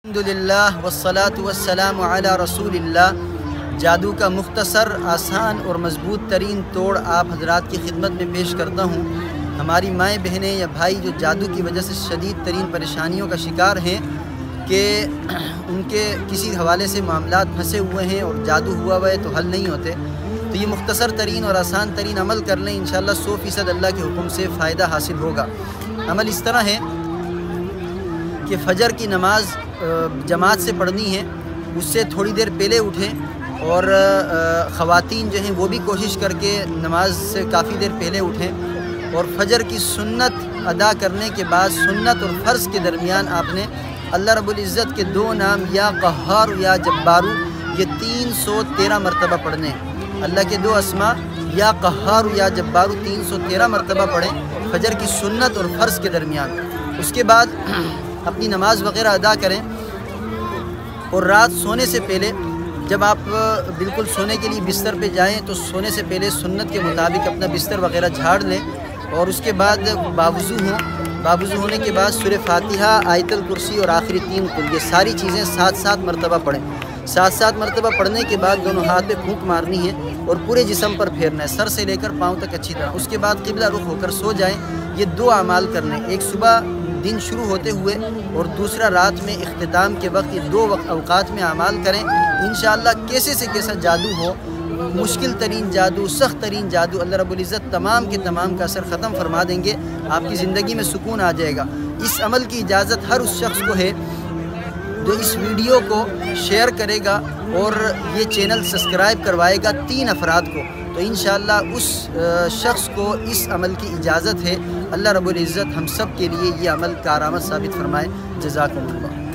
الحمدللہ والصلاة والسلام علی رسول اللہ۔ جادو کا مختصر، آسان اور مضبوط ترین توڑ آپ حضرات کی خدمت میں پیش کرتا ہوں۔ ہماری مائیں بہنیں یا بھائی جو جادو کی وجہ سے شدید ترین پریشانیوں کا شکار ہیں کہ ان کے کسی حوالے سے معاملات پھنسے ہوئے ہیں اور جادو ہوا ہے تو حل نہیں ہوتے، تو یہ مختصر ترین اور آسان ترین عمل کر لیں، انشاءاللہ 100% اللہ کے حکم سے فائدہ حاصل ہوگا۔ عمل اس طرح ہے کہ فجر کی نماز جماعت سے پڑھنی ہے، اس سے تھوڑی دیر پہلے اٹھیں، اور خواتین جو ہیں وہ بھی کوشش کر کے نماز سے کافی دیر پہلے اٹھیں، اور فجر کی سنت ادا کرنے کے بعد سنت اور فرض کے درمیان آپ نے اللہ رب العزت کے 2 نام یا قہار یا جبارو یہ 313 مرتبہ پڑھنے ہیں۔ اللہ کے 2 اسماء یا قہار یا جبارو 313 مرتبہ پڑھیں فجر کی سنت اور فرض کے درمیان۔ اس کے بعد اپنی نماز وغیرہ ادا کریں، اور رات سونے سے پہلے جب آپ بالکل سونے کے لیے بستر پہ جائیں تو سونے سے پہلے سنت کے مطابق اپنا بستر وغیرہ جھاڑ لیں، اور اس کے بعد باوضو ہوں، باوضو ہونے کے بعد سورہ فاتحہ، آیت الکرسی اور آخری 3 قل، یہ ساری چیزیں 7 مرتبہ پڑھیں۔ 7 مرتبہ پڑھنے کے بعد دونوں ہاتھ پہ پھونک مارنی ہے اور پورے جسم پر پھیرنا ہے، سر سے لے کر پاؤں تک اچھی طرح۔ اس کے بعد قبلہ رخ ہو کر سو جائیں۔ یہ 2 اعمال کرنے، ایک صبح دن شروع ہوتے ہوئے اور دوسرا رات میں اختتام کے وقت، یہ 2 اوقات میں اعمال کریں۔ انشاءاللہ کیسے سے کیسا جادو ہو، مشکل ترین جادو، سخت ترین جادو، اللہ رب العزت تمام کے تمام کا اثر ختم فرما دیں گے، آپ کی زندگی میں سکون آ جائے گا۔ اس عمل کی اجازت ہر اس شخص کو ہے جو اس ویڈیو کو شیئر کرے گا اور یہ چینل سبسکرائب کروائے گا 3 افراد کو، تو انشاءاللہ اس شخص کو اس عمل کی اجازت ہے۔ اللہ رب العزت ہم سب کے لیے یہ عمل کارآمد ثابت فرمائے۔ جزاکم اللہ۔